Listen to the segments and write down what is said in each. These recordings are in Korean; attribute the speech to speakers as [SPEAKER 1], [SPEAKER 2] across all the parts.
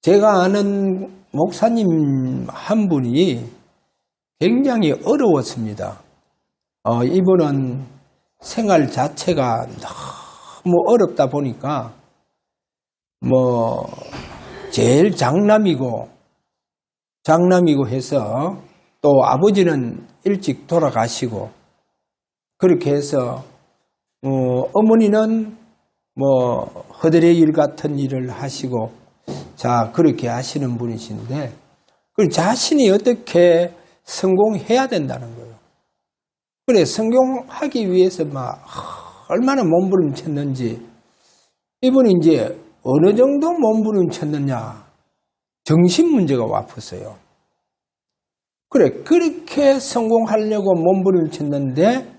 [SPEAKER 1] 제가 아는 목사님 한 분이 굉장히 어려웠습니다. 이분은 생활 자체가 너무 어렵다 보니까, 제일 장남이고 해서, 또 아버지는 일찍 돌아가시고, 그렇게 해서, 어머니는 허드레 일 같은 일을 하시고, 자, 그렇게 하시는 분이신데, 그 자신이 어떻게 성공해야 된다는 거예요. 그래, 성공하기 위해서 얼마나 몸부림쳤는지, 이분이 이제 어느 정도 몸부림쳤느냐, 정신 문제가 와팠어요. 그래, 그렇게 성공하려고 몸부림쳤는데,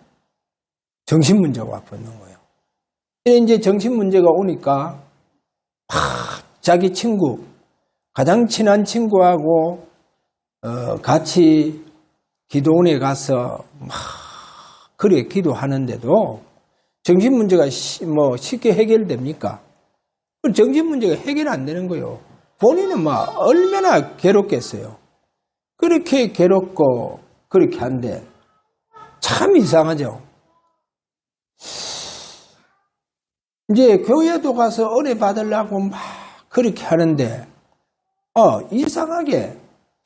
[SPEAKER 1] 정신 문제가 와팠는 거예요. 이제 정신 문제가 오니까, 자기 친구, 가장 친한 친구하고 같이 기도원에 가서 그래 기도하는데도 정신 문제가 쉽게 해결됩니까? 정신 문제가 해결 안 되는 거예요. 본인은 얼마나 괴롭겠어요. 그렇게 괴롭고 그렇게 한데 참 이상하죠. 이제 교회도 가서 은혜 받으려고 그렇게 하는데 이상하게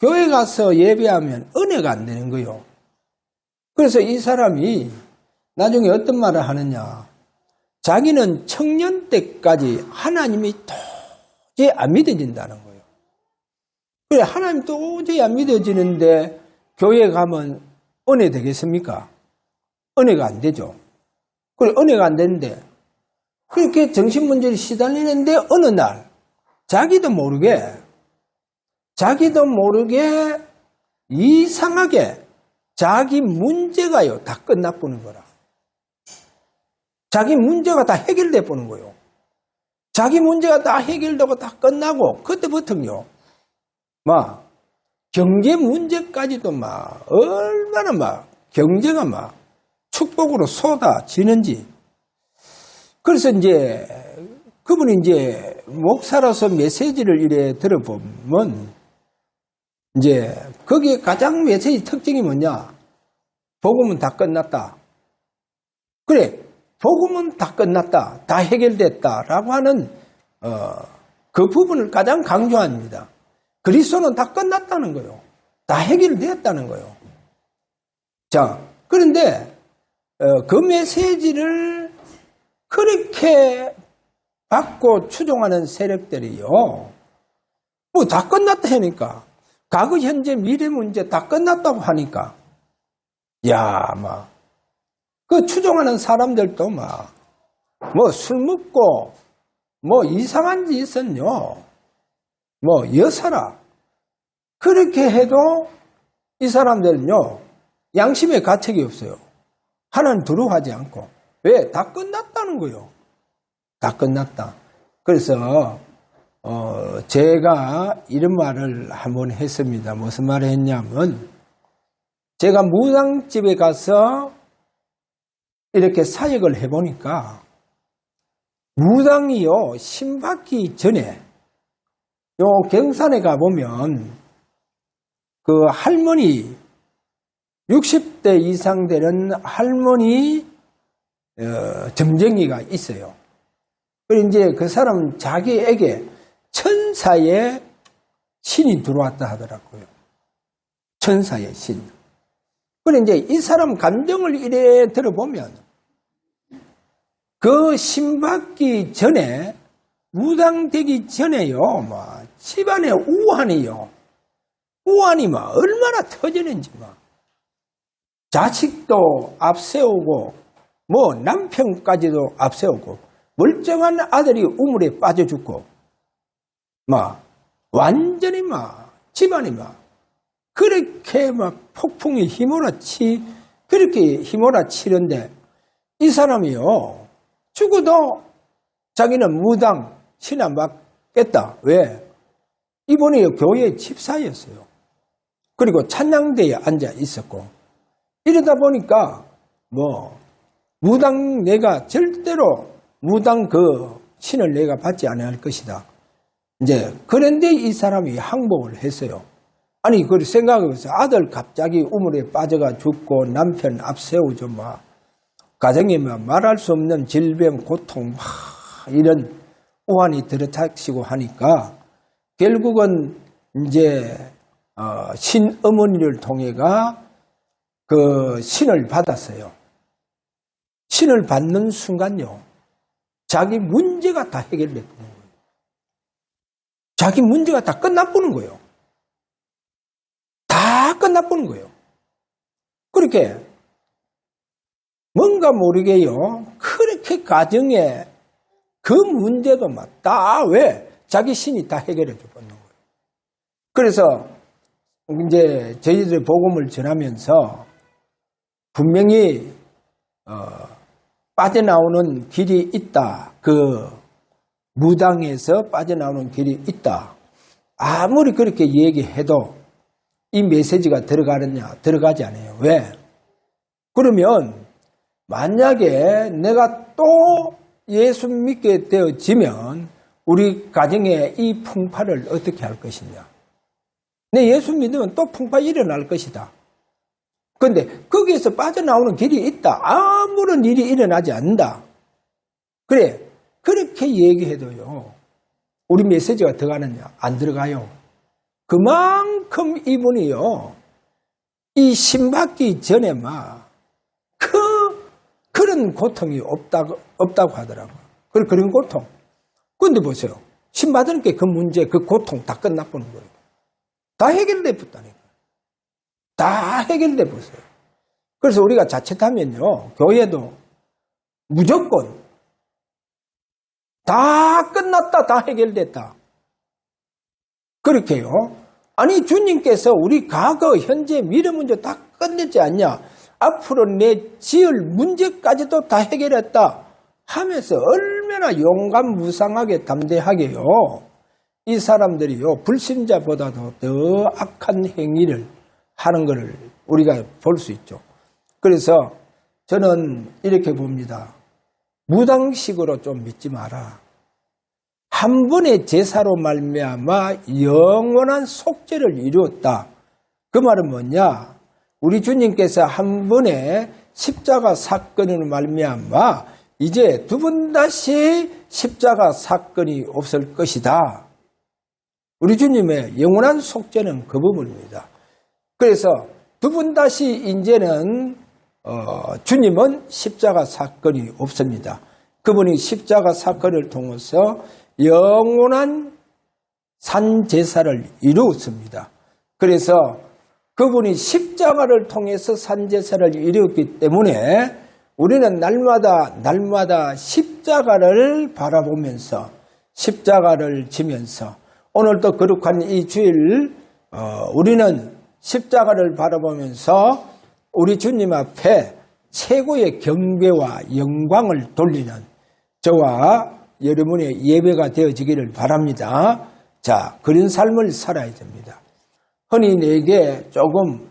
[SPEAKER 1] 교회 가서 예배하면 은혜가 안 되는 거예요. 그래서 이 사람이 나중에 어떤 말을 하느냐, 자기는 청년 때까지 하나님이 도저히 안 믿어진다는 거예요. 그래, 하나님 도저히 안 믿어지는데 교회 가면 은혜 되겠습니까? 은혜가 안 되죠. 그래, 은혜가 안 되는데 그렇게 정신문제를 시달리는데 어느 날 자기도 모르게 이상하게 자기 문제가요 다 끝나보는 거라. 자기 문제가 다 해결돼 보는 거예요. 자기 문제가 다 해결되고 다 끝나고 그때부터요 경제 문제까지도 얼마나 경제가 축복으로 쏟아지는지. 그래서 이제 그분이 이제 목사로서 메시지를 이래 들어보면 이제 거기에 가장 메시지 특징이 뭐냐? 복음은 다 끝났다. 그래, 복음은 다 끝났다. 다 해결됐다라고 하는 그 부분을 가장 강조합니다. 그리스도는 다 끝났다는 거예요. 다 해결되었다는 거예요. 자, 그런데 그 메시지를 그렇게 받고 추종하는 세력들이요. 다 끝났다 하니까. 과거, 현재, 미래 문제 다 끝났다고 하니까. 그 추종하는 사람들도 술 먹고, 이상한 짓은요. 여사라. 그렇게 해도 이 사람들은요. 양심에 가책이 없어요. 하나님 두려워하지 않고. 왜? 다 끝났다는 거예요. 다 끝났다. 그래서 제가 이런 말을 한번 했습니다. 무슨 말을 했냐면 제가 무당집에 가서 이렇게 사역을 해보니까 무당이요 신받기 전에 요 경산에 가보면 그 할머니 60대 이상 되는 할머니 점쟁이가 있어요. 그리고 이제 그 사람은 자기에게 천사의 신이 들어왔다 하더라고요. 천사의 신. 그리고 이제 이 사람 감정을 이래 들어보면 그 신받기 전에 무당되기 전에요, 집안에 우환이 얼마나 터지는지 자식도 앞세우고 남편까지도 앞세우고 멀쩡한 아들이 우물에 빠져 죽고 완전히 집안이 그렇게 폭풍이 그렇게 휘몰아치는데 이 사람이요 죽어도 자기는 무당 신안 받겠다. 왜? 이분이 교회 집사였어요. 그리고 찬양대에 앉아 있었고 이러다 보니까 무당 내가 절대로 무당 그 신을 내가 받지 않을 것이다. 이제 그런데 이 사람이 항복을 했어요. 아니 그걸 생각해보세요. 아들 갑자기 우물에 빠져가 죽고 남편 앞세우죠. 막 가정에 말할 수 없는 질병, 고통 막 이런 우환이 들어닥치고 하니까 결국은 이제 신어머니를 통해가 그 신을 받았어요. 신을 받는 순간요. 자기 문제가 다 해결되는 거예요. 자기 문제가 다 끝나보는 거예요. 다 끝나보는 거예요. 그렇게 뭔가 모르게요. 그렇게 가정에 그 문제도 막 다 왜? 자기 신이 다 해결해 줘 버리는 거예요. 그래서 이제 저희들의 복음을 전하면서 분명히 빠져나오는 길이 있다. 그 무당에서 빠져나오는 길이 있다. 아무리 그렇게 얘기해도 이 메시지가 들어가느냐? 들어가지 않아요. 왜? 그러면 만약에 내가 또 예수 믿게 되어지면 우리 가정에 이 풍파를 어떻게 할 것이냐? 내 예수 믿으면 또 풍파 일어날 것이다. 그런데 거기에서 빠져나오는 길이 있다. 아무런 일이 일어나지 않는다. 그래, 그렇게 얘기해도요. 우리 메시지가 들어가느냐? 안 들어가요. 그만큼 이분이요. 이 신받기 전에 막 그런 고통이 없다고 하더라고요. 그런 고통. 그런데 보세요. 신받은 게 그 문제, 그 고통 다 끝나보는 거예요. 다 해결돼 붙다니까. 다 해결돼 보세요. 그래서 우리가 자칫하면요. 교회도 무조건 다 끝났다, 다 해결됐다. 그렇게요. 아니 주님께서 우리 과거, 현재, 미래 문제 다 끝냈지 않냐. 앞으로 내 지을 문제까지도 다 해결했다 하면서 얼마나 용감무상하게 담대하게요. 이 사람들이요. 불신자보다도 더 악한 행위를 하는 것을 우리가 볼 수 있죠. 그래서 저는 이렇게 봅니다. 무당식으로 좀 믿지 마라. 한 번의 제사로 말미암아 영원한 속죄를 이루었다. 그 말은 뭐냐? 우리 주님께서 한 번의 십자가 사건으로 말미암아 이제 두 번 다시 십자가 사건이 없을 것이다. 우리 주님의 영원한 속죄는 그 부분입니다. 그래서 두 번 다시 이제는 주님은 십자가 사건이 없습니다. 그분이 십자가 사건을 통해서 영원한 산제사를 이루었습니다. 그래서 그분이 십자가를 통해서 산제사를 이루었기 때문에 우리는 날마다 십자가를 바라보면서 십자가를 지면서 오늘도 거룩한 이 주일 우리는 십자가를 바라보면서 우리 주님 앞에 최고의 경배와 영광을 돌리는 저와 여러분의 예배가 되어지기를 바랍니다. 자, 그런 삶을 살아야 됩니다. 흔히 내게 조금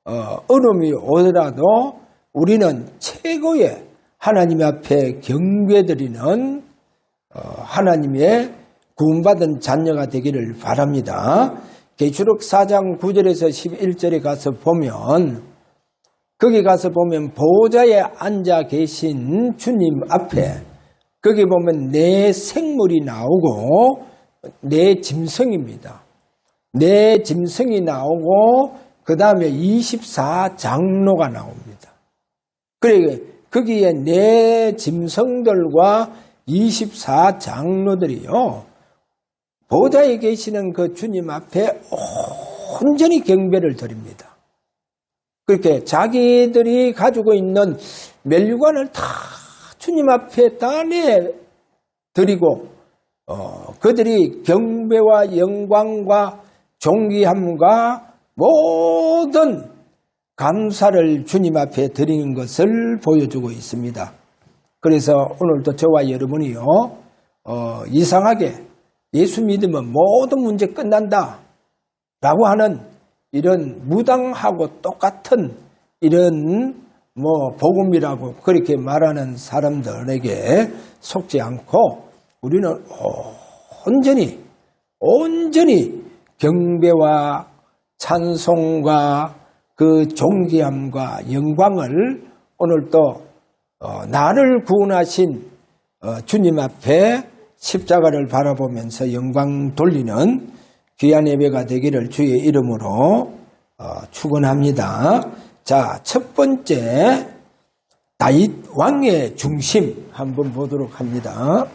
[SPEAKER 1] 어려움이 오더라도 우리는 최고의 하나님 앞에 경배드리는 하나님의 구원받은 자녀가 되기를 바랍니다. 계시록 4장 9절에서 11절에 가서 보면 거기 가서 보면 보좌에 앉아 계신 주님 앞에 거기 보면 내 생물이 나오고 내 짐승입니다. 내 짐승이 나오고 그 다음에 24장로가 나옵니다. 그래 거기에 내 짐승들과 24장로들이요. 보좌에 계시는 그 주님 앞에 온전히 경배를 드립니다. 그렇게 자기들이 가지고 있는 멸류관을 다 주님 앞에 다 내드리고 그들이 경배와 영광과 존귀함과 모든 감사를 주님 앞에 드리는 것을 보여주고 있습니다. 그래서 오늘도 저와 여러분이요 이상하게 예수 믿으면 모든 문제 끝난다 라고 하는 이런 무당하고 똑같은 이런 복음이라고 그렇게 말하는 사람들에게 속지 않고 우리는 온전히 경배와 찬송과 그 존귀함과 영광을 오늘 또 나를 구원하신 주님 앞에 십자가를 바라보면서 영광 돌리는 귀한 예배가 되기를 주의 이름으로 축원합니다. 자, 첫 번째 다윗 왕의 중심 한번 보도록 합니다.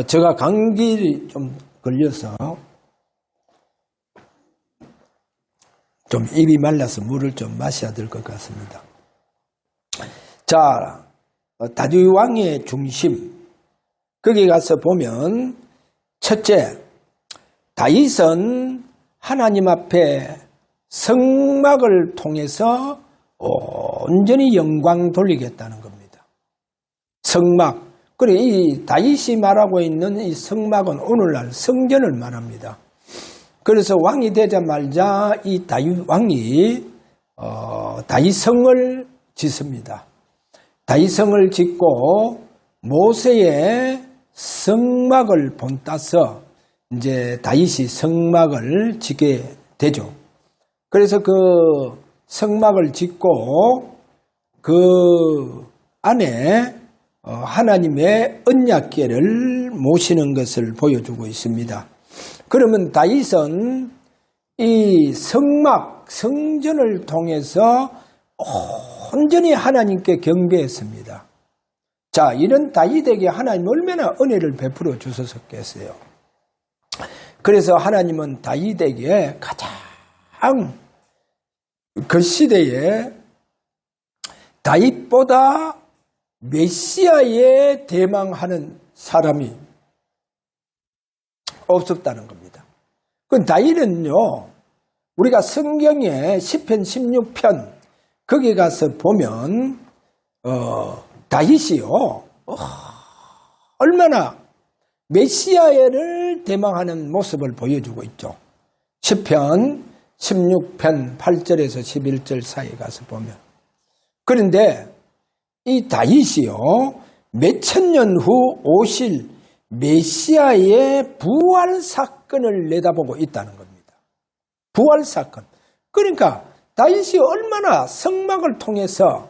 [SPEAKER 1] 제가 감기 좀 걸려서 좀 입이 말라서 물을 좀 마셔야 될 것 같습니다. 자, 다윗 왕의 중심. 거기 가서 보면 첫째, 다윗은 하나님 앞에 성막을 통해서 온전히 영광 돌리겠다는 겁니다. 성막. 그래, 이 다윗이 말하고 있는 이 성막은 오늘날 성전을 말합니다. 그래서 왕이 되자마자 이 다윗 왕이 다윗성을 짓습니다. 다윗성을 짓고 모세의 성막을 본따서 이제 다윗이 성막을 짓게 되죠. 그래서 그 성막을 짓고 그 안에 하나님의 언약궤를 모시는 것을 보여주고 있습니다. 그러면 다윗은 이 성막, 성전을 통해서 온전히 하나님께 경배했습니다. 자, 이런 다윗에게 하나님 얼마나 은혜를 베풀어 주셨겠어요. 그래서 하나님은 다윗에게 가장 그 시대에 다윗보다 메시아에 대망하는 사람이 없었다는 겁니다. 그 다윗은요, 우리가 성경에 시편 16편 거기 가서 보면 다윗이요 얼마나 메시아를 대망하는 모습을 보여주고 있죠. 시편 16편 8절에서 11절 사이에 가서 보면. 그런데 이 다윗이요 몇천 년 후 오실 메시아의 부활 사건을 내다보고 있다는 겁니다. 부활 사건. 그러니까 다윗이 얼마나 성막을 통해서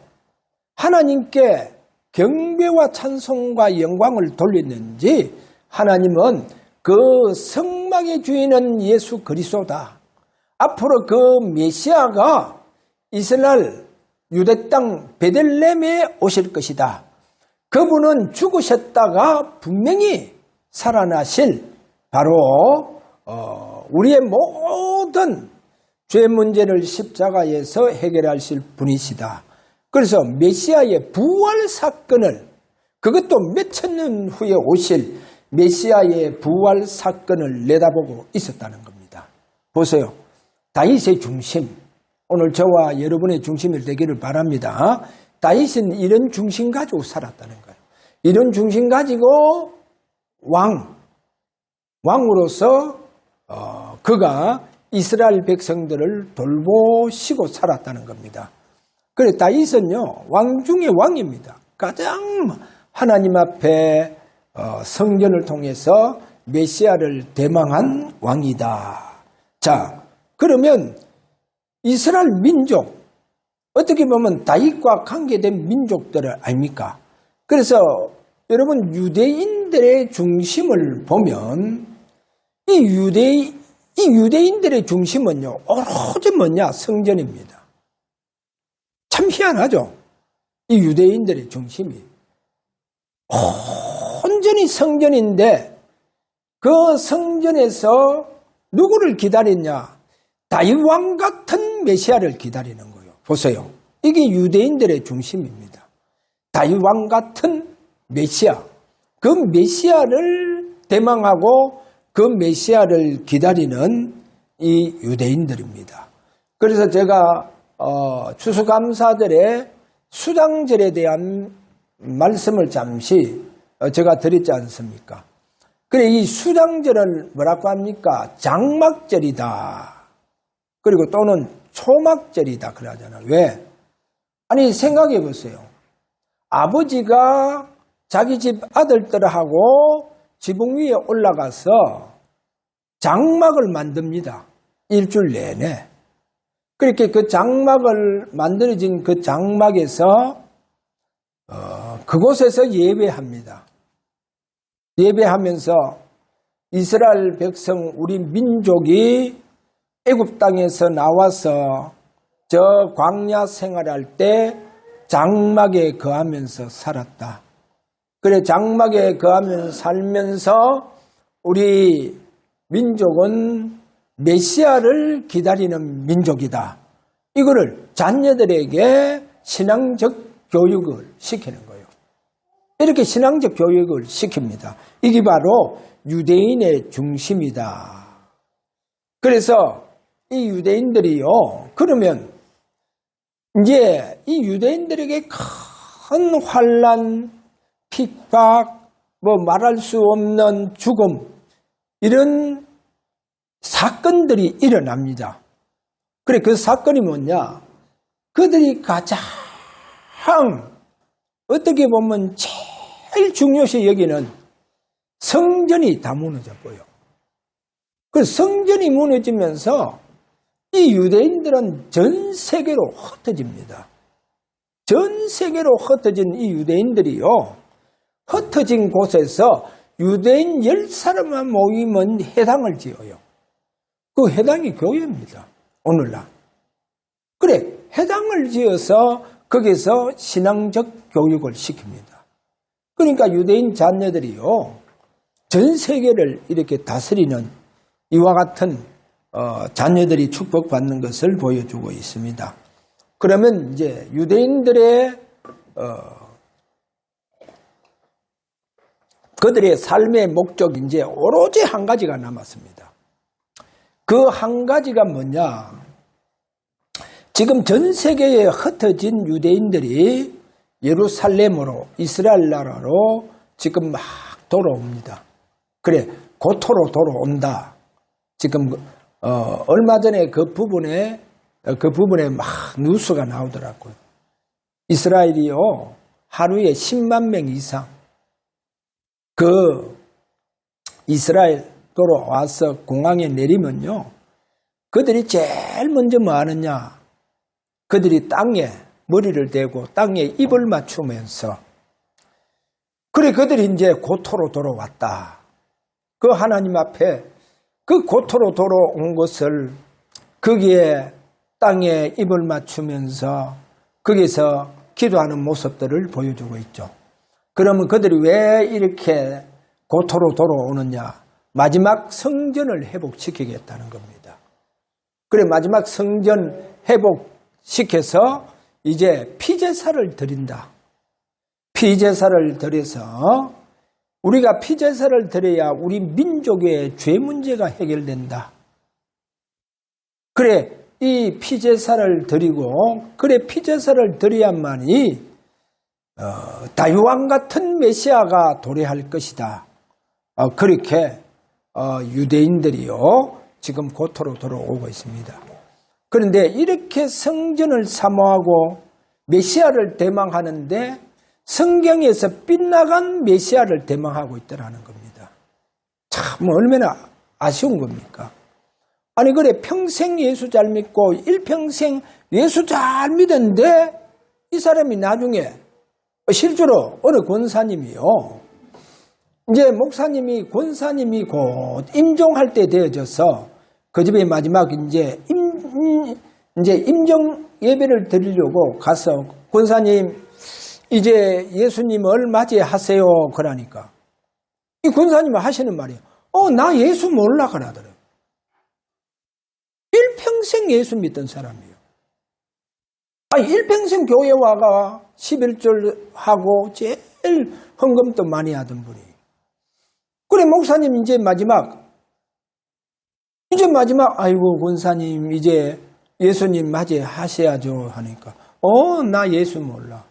[SPEAKER 1] 하나님께 경배와 찬송과 영광을 돌렸는지 하나님은 그 성막의 주인은 예수 그리스도다. 앞으로 그 메시아가 이스라엘 유대 땅 베들레헴에 오실 것이다. 그분은 죽으셨다가 분명히 살아나실 바로 우리의 모든 죄 문제를 십자가에서 해결하실 분이시다. 그래서 메시아의 부활 사건을 그것도 몇천 년 후에 오실 메시아의 부활 사건을 내다보고 있었다는 겁니다. 보세요. 다윗의 중심. 오늘 저와 여러분의 중심이 되기를 바랍니다. 다윗은 이런 중심 가지고 살았다는 거예요. 이런 중심 가지고 왕으로서 그가 이스라엘 백성들을 돌보시고 살았다는 겁니다. 그래 다윗은요 왕 중의 왕입니다. 가장 하나님 앞에 성전을 통해서 메시아를 대망한 왕이다. 자, 그러면 이스라엘 민족 어떻게 보면 다윗과 관계된 민족들을 아닙니까? 그래서 여러분 유대인들의 중심을 보면 이 유대인들의 중심은요 오로지 뭐냐? 성전입니다. 참 희한하죠? 이 유대인들의 중심이 온전히 성전인데 그 성전에서 누구를 기다리냐? 다윗 왕 같은 메시아를 기다리는 거예요. 보세요. 이게 유대인들의 중심입니다. 다윗 왕 같은 메시아. 그 메시아를 대망하고 그 메시아를 기다리는 이 유대인들입니다. 그래서 제가 추수감사절에 수장절에 대한 말씀을 잠시 제가 드렸지 않습니까? 그래 이 수장절을 뭐라고 합니까? 장막절이다. 그리고 또는 초막절이다 그러잖아요. 왜? 아니 생각해 보세요. 아버지가 자기 집 아들들하고 지붕 위에 올라가서 장막을 만듭니다. 일주일 내내. 그렇게 그 장막을 만들어진 그 장막에서 그곳에서 예배합니다. 예배하면서 이스라엘 백성 우리 민족이 애굽 땅에서 나와서 저 광야 생활할 때 장막에 거하면서 살았다. 그래 장막에 거하면서 살면서 우리 민족은 메시아를 기다리는 민족이다. 이거를 자녀들에게 신앙적 교육을 시키는 거예요. 이렇게 신앙적 교육을 시킵니다. 이게 바로 유대인의 중심이다. 그래서 이 유대인들이요, 그러면 이제 이 유대인들에게 큰 환난, 핍박, 말할 수 없는 죽음, 이런 사건들이 일어납니다. 그래, 그 사건이 뭐냐? 그들이 가장 어떻게 보면 제일 중요시 여기는 성전이 다 무너져 보여. 그 성전이 무너지면서 이 유대인들은 전 세계로 흩어집니다. 전 세계로 흩어진 이 유대인들이요, 흩어진 곳에서 유대인 10사람만 모이면 회당을 지어요. 그 회당이 교회입니다. 오늘날. 그래, 회당을 지어서 거기서 신앙적 교육을 시킵니다. 그러니까 유대인 자녀들이요, 전 세계를 이렇게 다스리는 이와 같은 자녀들이 축복받는 것을 보여주고 있습니다. 그러면 이제 유대인들의 그들의 삶의 목적이 이제 오로지 한 가지가 남았습니다. 그 한 가지가 뭐냐? 지금 전 세계에 흩어진 유대인들이 예루살렘으로, 이스라엘 나라로 지금 막 돌아옵니다. 그래, 고토로 돌아온다. 지금 얼마 전에 그 부분에 막 뉴스가 나오더라고요. 이스라엘이요, 하루에 10만 명 이상 그 이스라엘 돌아와서 공항에 내리면요, 그들이 제일 먼저 뭐 하느냐? 그들이 땅에 머리를 대고 땅에 입을 맞추면서, 그래, 그들이 이제 고토로 돌아왔다. 그 하나님 앞에 그 고토로 돌아온 것을 거기에 땅에 입을 맞추면서 거기서 기도하는 모습들을 보여주고 있죠. 그러면 그들이 왜 이렇게 고토로 돌아오느냐? 마지막 성전을 회복시키겠다는 겁니다. 그래, 마지막 성전 회복시켜서 이제 피제사를 드린다. 피제사를 드려서 우리가 피제사를 드려야 우리 민족의 죄 문제가 해결된다. 그래, 이 피제사를 드리고, 그래, 피제사를 드려야만이 다윗왕 같은 메시아가 도래할 것이다. 그렇게 유대인들이요, 지금 고토로 돌아오고 있습니다. 그런데 이렇게 성전을 사모하고 메시아를 대망하는데 성경에서 빗나간 메시아를 대망하고 있다는 겁니다. 참 얼마나 아쉬운 겁니까? 아니, 그래, 평생 예수 잘 믿고 일평생 예수 잘 믿었는데 이 사람이 나중에 실제로 어느 권사님이요, 이제 목사님이, 권사님이 곧 임종할 때 되어져서 그 집에 마지막 이제 임종 예배를 드리려고 가서, 권사님 이제 예수님을 맞이하세요 그러니까 이 권사님이 하시는 말이에요. 나 예수 몰라 그러더래요. 일평생 예수 믿던 사람이에요. 일평생 교회 와가 11절 하고 제일 헌금도 많이 하던 분이. 그래, 목사님 이제 마지막 아이고 권사님 이제 예수님 맞이하셔야죠 하니까 나 예수 몰라.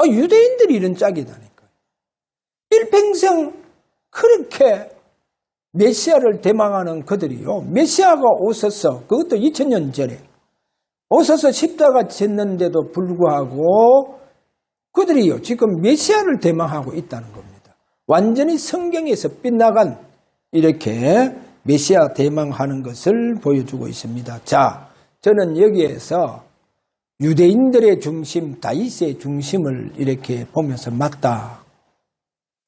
[SPEAKER 1] 유대인들이 이런 짝이다니까. 일평생 그렇게 메시아를 대망하는 그들이요, 메시아가 오셔서, 그것도 2000년 전에 오셔서 십자가 졌는데도 불구하고 그들이요 지금 메시아를 대망하고 있다는 겁니다. 완전히 성경에서 빗나간 이렇게 메시아 대망하는 것을 보여주고 있습니다. 자, 저는 여기에서 유대인들의 중심, 다윗의 중심을 이렇게 보면서 맞다.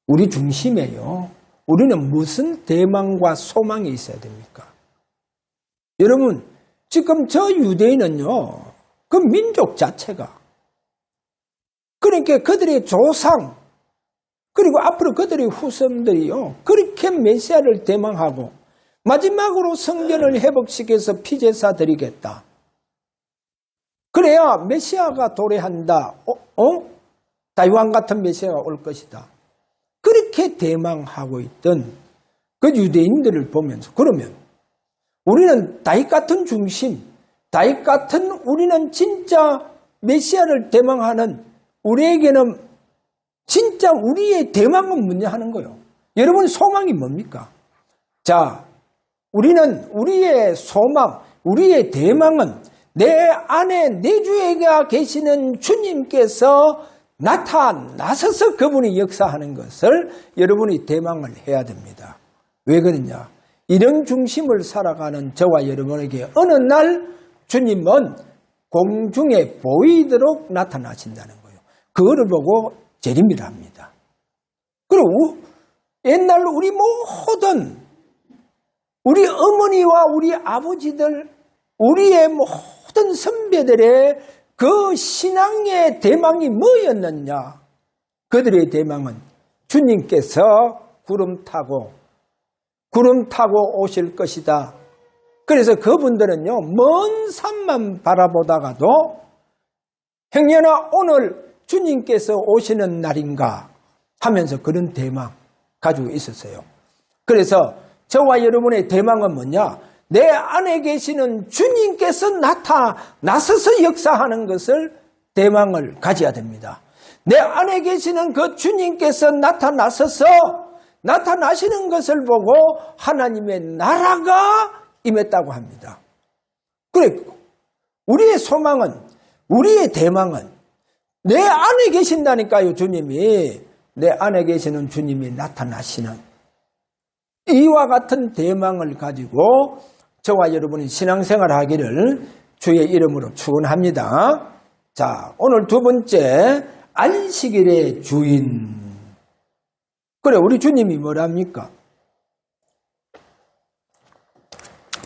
[SPEAKER 1] 우리 중심에요. 우리는 무슨 대망과 소망이 있어야 됩니까? 여러분, 지금 저 유대인은요, 그 민족 자체가, 그러니까 그들의 조상, 그리고 앞으로 그들의 후손들이요, 그렇게 메시아를 대망하고, 마지막으로 성전을 회복시켜서 피제사 드리겠다. 그래야 메시아가 도래한다. 다윗왕 같은 메시아가 올 것이다. 그렇게 대망하고 있던 그 유대인들을 보면서 그러면 우리는 다윗 같은 중심, 다윗 같은 우리는 진짜 메시아를 대망하는 우리에게는 진짜 우리의 대망은 뭐냐 하는 거예요. 여러분 소망이 뭡니까? 자, 우리는 우리의 소망, 우리의 대망은 내 안에 내 주에게 계시는 주님께서 나타나셔서 그분이 역사하는 것을 여러분이 대망을 해야 됩니다. 왜 그러냐? 이런 중심을 살아가는 저와 여러분에게 어느 날 주님은 공중에 보이도록 나타나신다는 거예요. 그거를 보고 재림이라 합니다. 그리고 옛날 우리 모든 우리 어머니와 우리 아버지들, 우리의 모든 선배들의 그 신앙의 대망이 뭐였느냐? 그들의 대망은 주님께서 구름 타고 오실 것이다. 그래서 그분들은요, 먼 산만 바라보다가도 행여나 오늘 주님께서 오시는 날인가 하면서 그런 대망 가지고 있었어요. 그래서 저와 여러분의 대망은 뭐냐? 내 안에 계시는 주님께서 나서서 역사하는 것을 대망을 가져야 됩니다. 내 안에 계시는 그 주님께서 나타나시는 것을 보고 하나님의 나라가 임했다고 합니다. 그래, 우리의 소망은, 우리의 대망은 내 안에 계신다니까요, 주님이. 내 안에 계시는 주님이 나타나시는 이와 같은 대망을 가지고 저와 여러분이 신앙생활 하기를 주의 이름으로 축원합니다. 자, 오늘 두 번째, 안식일의 주인. 그래, 우리 주님이 뭐랍니까?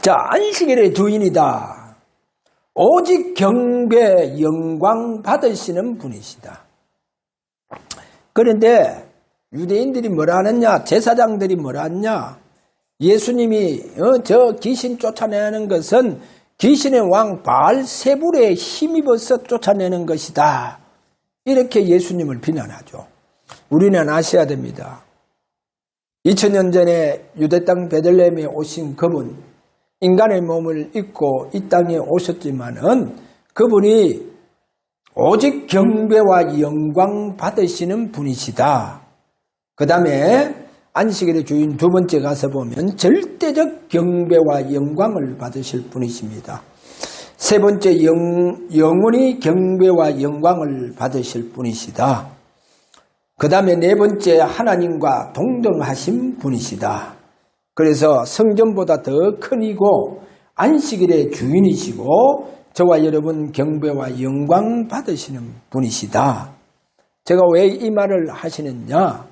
[SPEAKER 1] 자, 안식일의 주인이다. 오직 경배, 영광 받으시는 분이시다. 그런데 유대인들이 뭐라 하느냐? 제사장들이 뭐라 하느냐? 예수님이 저 귀신 쫓아내는 것은 귀신의 왕 바알세불에 힘입어서 쫓아내는 것이다. 이렇게 예수님을 비난하죠. 우리는 아셔야 됩니다. 2000년 전에 유대 땅 베들레헴에 오신 그분, 인간의 몸을 입고 이 땅에 오셨지만은 그분이 오직 경배와 영광 받으시는 분이시다. 그 다음에 안식일의 주인 두 번째 가서 보면 절대적 경배와 영광을 받으실 분이십니다. 세 번째, 영원히 경배와 영광을 받으실 분이시다. 그 다음에 네 번째, 하나님과 동등하신 분이시다. 그래서 성전보다 더 크니고 안식일의 주인이시고 저와 여러분 경배와 영광 받으시는 분이시다. 제가 왜 이 말을 하시느냐?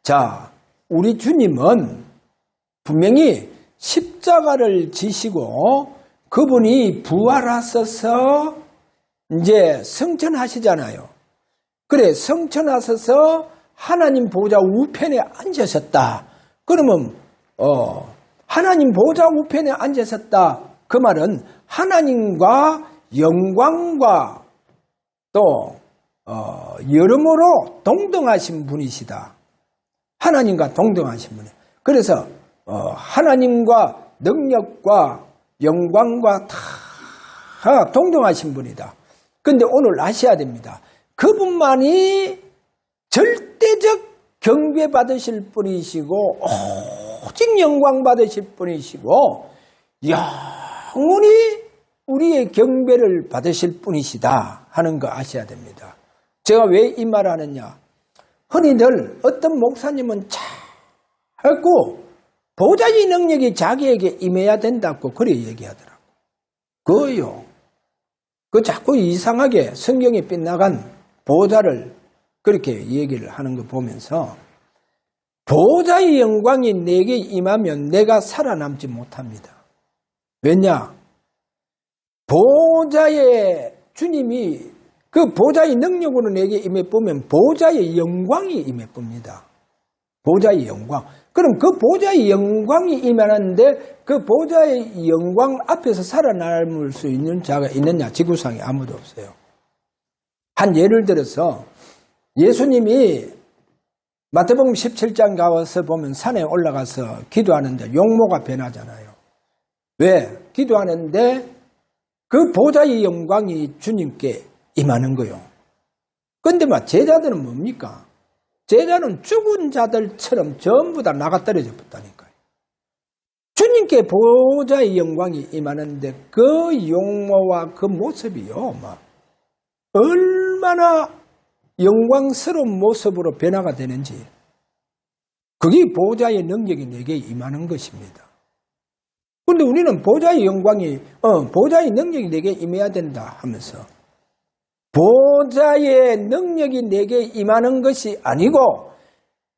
[SPEAKER 1] 자, 우리 주님은 분명히 십자가를 지시고 그분이 부활하셔서 이제 성천하시잖아요. 그래, 성천하셔서 하나님 보좌 우편에 앉으셨다. 그러면 하나님 보좌 우편에 앉으셨다. 그 말은 하나님과 영광과 또 여러모로 동등하신 분이시다. 하나님과 동등하신 분이에요. 그래서 하나님과 능력과 영광과 다 동등하신 분이다. 그런데 오늘 아셔야 됩니다. 그분만이 절대적 경배 받으실 분이시고 오직 영광 받으실 분이시고 영원히 우리의 경배를 받으실 분이시다 하는 거 아셔야 됩니다. 제가 왜 이 말을 하느냐. 흔히들 어떤 목사님은 자꾸 보좌의 능력이 자기에게 임해야 된다고 그래 얘기하더라고. 그거요. 그 자꾸 이상하게 성경에 빗나간 보좌를 그렇게 얘기를 하는 거 보면서 보좌의 영광이 내게 임하면 내가 살아남지 못합니다. 왜냐? 보좌의 주님이 그 보좌의 능력으로 내게 임해 보면 보좌의 영광이 임해 봅니다. 보좌의 영광. 그럼 그 보좌의 영광이 임하는데 그 보좌의 영광 앞에서 살아남을 수 있는 자가 있느냐? 지구상에 아무도 없어요. 한 예를 들어서 예수님이 마태복음 17장 가서 보면 산에 올라가서 기도하는데 용모가 변하잖아요. 왜? 기도하는데 그 보좌의 영광이 주님께 임하는 거요. 근데 제자들은 뭡니까? 제자는 죽은 자들처럼 전부 다 나가 떨어져 버렸다니까요. 주님께 보좌의 영광이 임하는데 그 용모와 그 모습이요, 얼마나 영광스러운 모습으로 변화가 되는지, 그게 보좌의 능력이 내게 임하는 것입니다. 그런데 우리는 보좌의 영광이, 보좌의 능력이 내게 임해야 된다 하면서 보좌의 능력이 내게 임하는 것이 아니고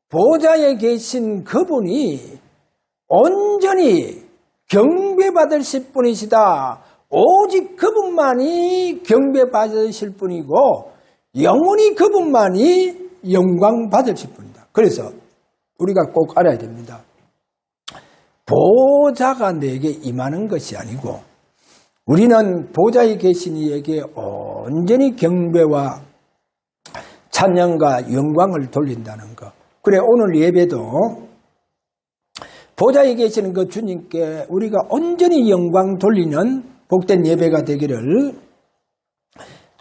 [SPEAKER 1] 보좌에 계신 그분이 온전히 경배받으실 분이시다. 오직 그분만이 경배받으실 분이고 영원히 그분만이 영광 받으실 분이다. 그래서 우리가 꼭 알아야 됩니다. 보좌가 내게 임하는 것이 아니고 우리는 보좌에 계신 이에게 온전히 경배와 찬양과 영광을 돌린다는 것. 그래 오늘 예배도 보좌에 계시는 그 주님께 우리가 온전히 영광 돌리는 복된 예배가 되기를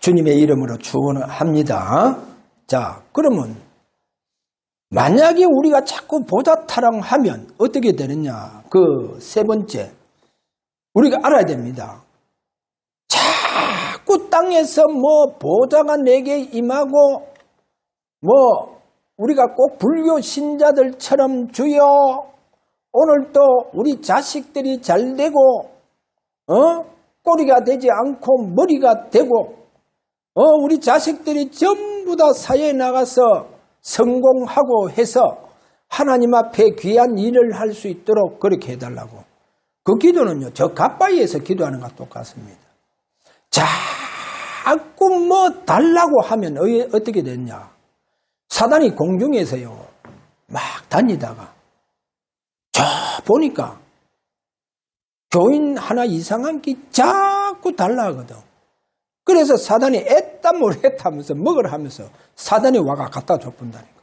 [SPEAKER 1] 주님의 이름으로 축원합니다. 자, 그러면 만약에 우리가 자꾸 보좌 타령하면 어떻게 되느냐? 그 세 번째, 우리가 알아야 됩니다. 자꾸 땅에서 보좌가 내게 임하고 우리가 꼭 불교 신자들처럼 주여 오늘 또 우리 자식들이 잘 되고 꼬리가 되지 않고 머리가 되고 우리 자식들이 전부 다 사회에 나가서 성공하고 해서 하나님 앞에 귀한 일을 할 수 있도록 그렇게 해달라고. 그 기도는요, 저 갓바위에서 기도하는 것과 똑같습니다. 자꾸 달라고 하면 어떻게 됐냐? 사단이 공중에서요, 막 다니다가 저 보니까 교인 하나 이상한 게 자꾸 달라하거든. 그래서 사단이 애땀을 했다면서 먹으라 하면서 사단이 와가 갖다 줘본다니까.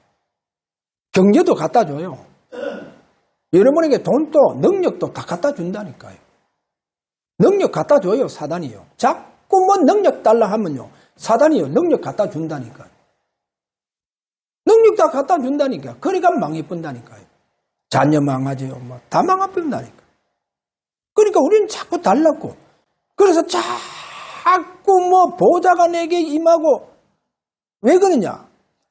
[SPEAKER 1] 경제도 갖다 줘요. 여러분에게 돈도 능력도 다 갖다 준다니까요. 능력 갖다 줘요, 사단이요. 자꾸 능력 달라 하면요, 사단이요, 능력 갖다 준다니까요. 능력 다 갖다 준다니까. 그러니까 망해본다니까요. 자녀 망하지요. 다 망해본다니까. 그러니까 우리는 자꾸 달랐고, 그래서 자꾸 보좌가 내게 임하고, 왜 그러냐?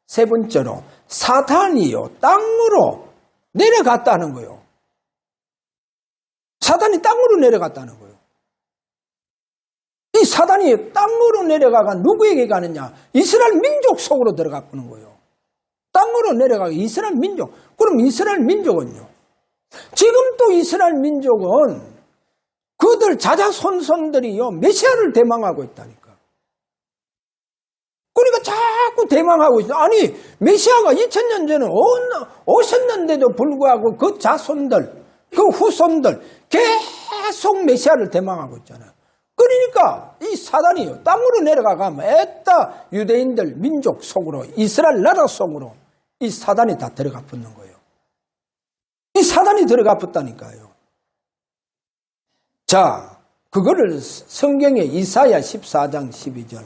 [SPEAKER 1] 세 번째로, 사탄이요, 땅으로 내려갔다는 거요. 사단이 땅으로 내려갔다는 거요. 이 사단이 땅으로 내려가가 누구에게 가느냐? 이스라엘 민족 속으로 들어가 보는 거요. 땅으로 내려가가 이스라엘 민족. 그럼 이스라엘 민족은요? 지금 또 이스라엘 민족은 그들 자자손손들이요, 메시아를 대망하고 있다니까. 그러니까 자꾸 대망하고 있어. 아니, 메시아가 2000년 전에 오셨는데도 불구하고 그 자손들, 그 후손들 계속 메시아를 대망하고 있잖아요. 그러니까 이 사단이요, 땅으로 내려가면 애따 유대인들 민족 속으로, 이스라엘 나라 속으로 이 사단이 다 들어가 붙는 거예요. 이 사단이 들어가 붙다니까요. 자, 그거를 성경에 이사야 14장 12절.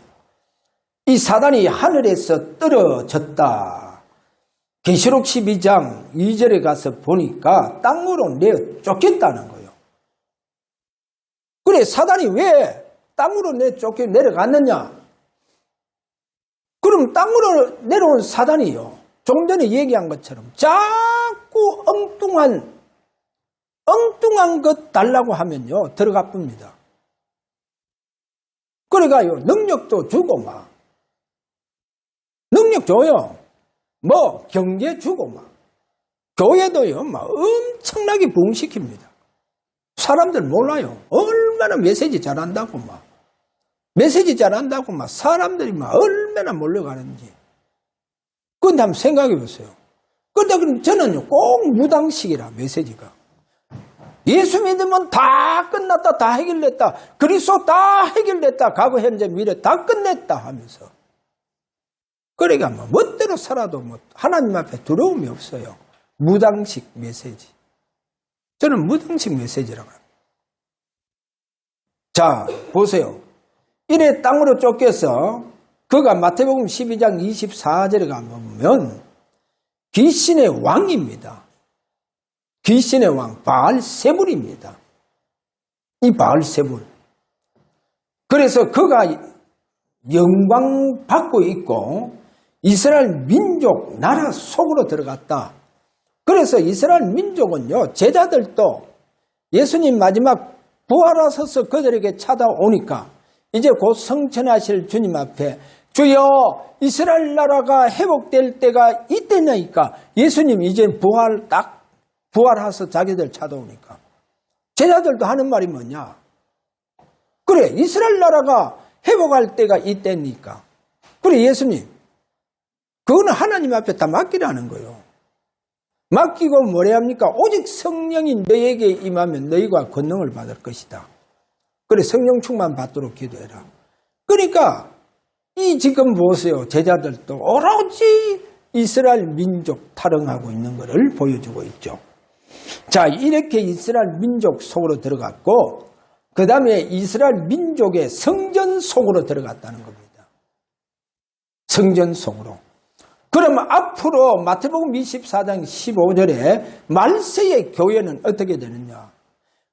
[SPEAKER 1] 이 사단이 하늘에서 떨어졌다. 계시록 12장 2절에 가서 보니까 땅으로 내어 쫓겼다는 거예요. 그래, 사단이 왜 땅으로 쫓겨 내려갔느냐? 그럼 땅으로 내려온 사단이요. 좀 전에 얘기한 것처럼 자꾸 엉뚱한 것 달라고 하면요. 들어가 뿝니다. 그러니까요. 능력도 주고 막. 능력 줘요. 뭐 경제 주고 막. 교회도요. 막 엄청나게 부흥시킵니다. 사람들 몰라요. 얼마나 메시지 잘한다고 막. 메시지 잘한다고 막 사람들이 막 얼마나 몰려가는지. 그런데 한번 생각해 보세요. 그런데 저는요, 꼭 무당식이라, 메시지가. 예수 믿으면 다 끝났다, 다 해결됐다. 그리스도 다 해결됐다. 과거, 현재, 미래 다 끝냈다 하면서. 그러니까 뭐, 멋대로 살아도 뭐, 하나님 앞에 두려움이 없어요. 무당식 메시지. 저는 무당식 메시지라고 합니다. 자, 보세요. 이래 땅으로 쫓겨서 그가 마태복음 12장 24절에 가보면 귀신의 왕입니다. 귀신의 왕 바알세불입니다. 이 바알세불. 그래서 그가 영광 받고 있고 이스라엘 민족 나라 속으로 들어갔다. 그래서 이스라엘 민족은요, 제자들도 예수님 마지막 부활하셔서 그들에게 찾아오니까 이제 곧 성천하실 주님 앞에 주여 이스라엘 나라가 회복될 때가 이때냐니까 예수님 이제 부활하셔서 자기들 찾아오니까 제자들도 하는 말이 뭐냐? 그래 이스라엘 나라가 회복할 때가 이때니까 그래 예수님 그거는 하나님 앞에 다 맡기라는 거예요. 맡기고 뭐래 합니까? 오직 성령이 너에게 임하면 너희가 권능을 받을 것이다. 그래 성령 충만 받도록 기도해라. 그러니까 이 지금 보세요. 제자들도 오로지 이스라엘 민족 타령하고 있는 것을 보여주고 있죠. 자, 이렇게 이스라엘 민족 속으로 들어갔고 그 다음에 이스라엘 민족의 성전 속으로 들어갔다는 겁니다. 성전 속으로. 그러면 앞으로 마태복음 24장 15절에 말세의 교회는 어떻게 되느냐?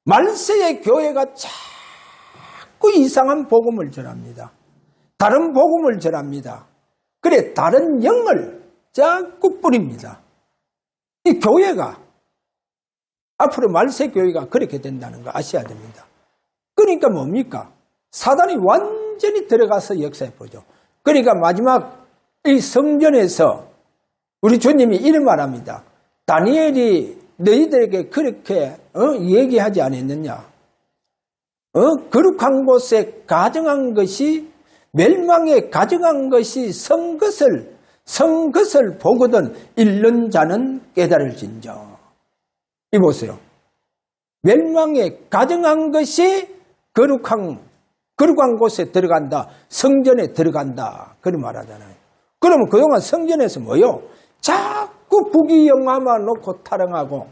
[SPEAKER 1] 말세의 교회가 자꾸 이상한 복음을 전합니다. 다른 복음을 전합니다. 그래 다른 영을 자꾸 뿌립니다. 이 교회가 앞으로 말세 교회가 그렇게 된다는 거 아셔야 됩니다. 그러니까 뭡니까? 사단이 완전히 들어가서 역사해 보죠. 그러니까 마지막 이 성전에서 우리 주님이 이런 말합니다. 다니엘이 너희들에게 그렇게 얘기하지 않았느냐? 거룩한 곳에 가정한 것이 멸망에 가정한 것이 성 것을 보거든 잃는 자는 깨달을진저. 이 보세요. 멸망에 가정한 것이 거룩한 곳에 들어간다. 성전에 들어간다. 그런 말하잖아요. 그러면 그동안 성전에서 뭐요? 자꾸 부귀영화만 놓고 타령하고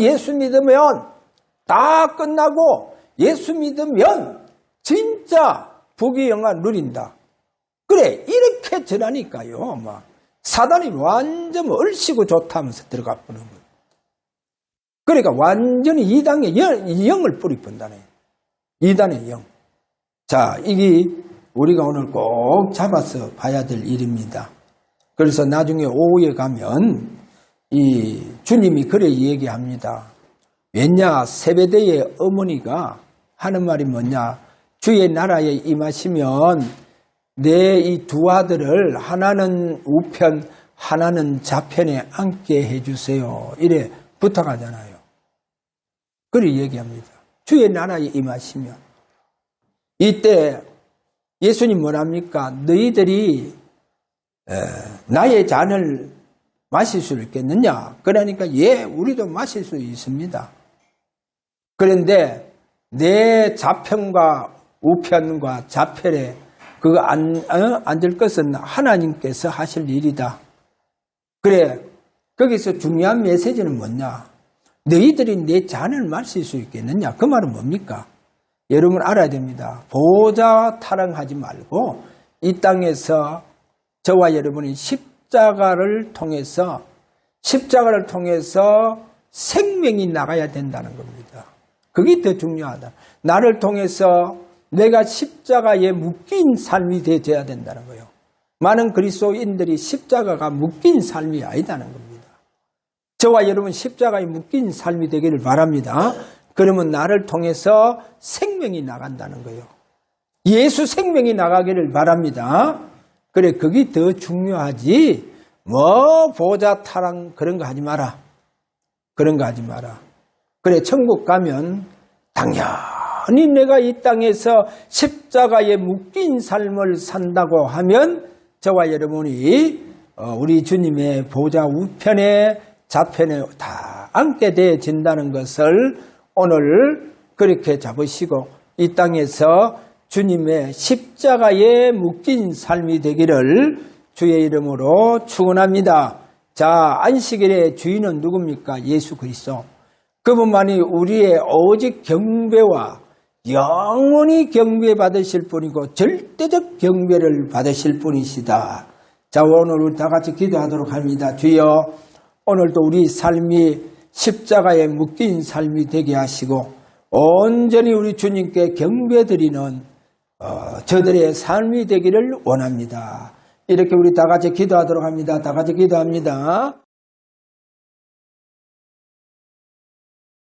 [SPEAKER 1] 예수 믿으면 다 끝나고 예수 믿으면 진짜 부귀영화 누린다. 그래 이렇게 전하니까요. 막 사단이 완전 얼씨구 좋다면서 들어가 보는 거예요. 그러니까 완전히 이단의 영을 뿌리뿐다네. 이단의 영. 자, 이게 우리가 오늘 꼭 잡아서 봐야 될 일입니다. 그래서 나중에 오후에 가면 이 주님이 그래 얘기합니다. 왜냐 세베대의 어머니가 하는 말이 뭐냐? 주의 나라에 임하시면 내 이 두 아들을 하나는 우편 하나는 좌편에 앉게 해주세요. 이래 부탁하잖아요. 그래 얘기합니다. 주의 나라에 임하시면 이때 예수님 뭐랍니까? 너희들이 나의 잔을 마실 수 있겠느냐? 그러니까 예, 우리도 마실 수 있습니다. 그런데 내 좌편과 우편과 좌편에 그거 앉을 것은 하나님께서 하실 일이다. 그래, 거기서 중요한 메시지는 뭐냐? 너희들이 내 잔을 마실 수 있겠느냐? 그 말은 뭡니까? 여러분 알아야 됩니다. 보좌 타령하지 말고 이 땅에서 저와 여러분이 십자가를 통해서 생명이 나가야 된다는 겁니다. 그게 더 중요하다. 나를 통해서 내가 십자가에 묶인 삶이 되어야 된다는 거예요. 많은 그리스도인들이 십자가가 묶인 삶이 아니다는 겁니다. 저와 여러분 십자가에 묶인 삶이 되기를 바랍니다. 그러면 나를 통해서 생명이 나간다는 거예요. 예수 생명이 나가기를 바랍니다. 그래, 그게 더 중요하지. 보자 타랑 그런 거 하지 마라. 그런 거 하지 마라. 그래, 천국 가면 당연히 내가 이 땅에서 십자가에 묶인 삶을 산다고 하면 저와 여러분이 우리 주님의 보좌 우편에 좌편에 다 앉게 되어진다는 것을 오늘 그렇게 잡으시고 이 땅에서 주님의 십자가에 묶인 삶이 되기를 주의 이름으로 축원합니다. 자, 안식일의 주인은 누굽니까? 예수 그리스도. 그분만이 우리의 오직 경배와 영원히 경배 받으실 분이고 절대적 경배를 받으실 분이시다. 자, 오늘 우리 다 같이 기도하도록 합니다. 주여, 오늘도 우리 삶이 십자가에 묶인 삶이 되게 하시고 온전히 우리 주님께 경배드리는 저들의 삶이 되기를 원합니다. 이렇게 우리 다 같이 기도하도록 합니다. 다 같이 기도합니다.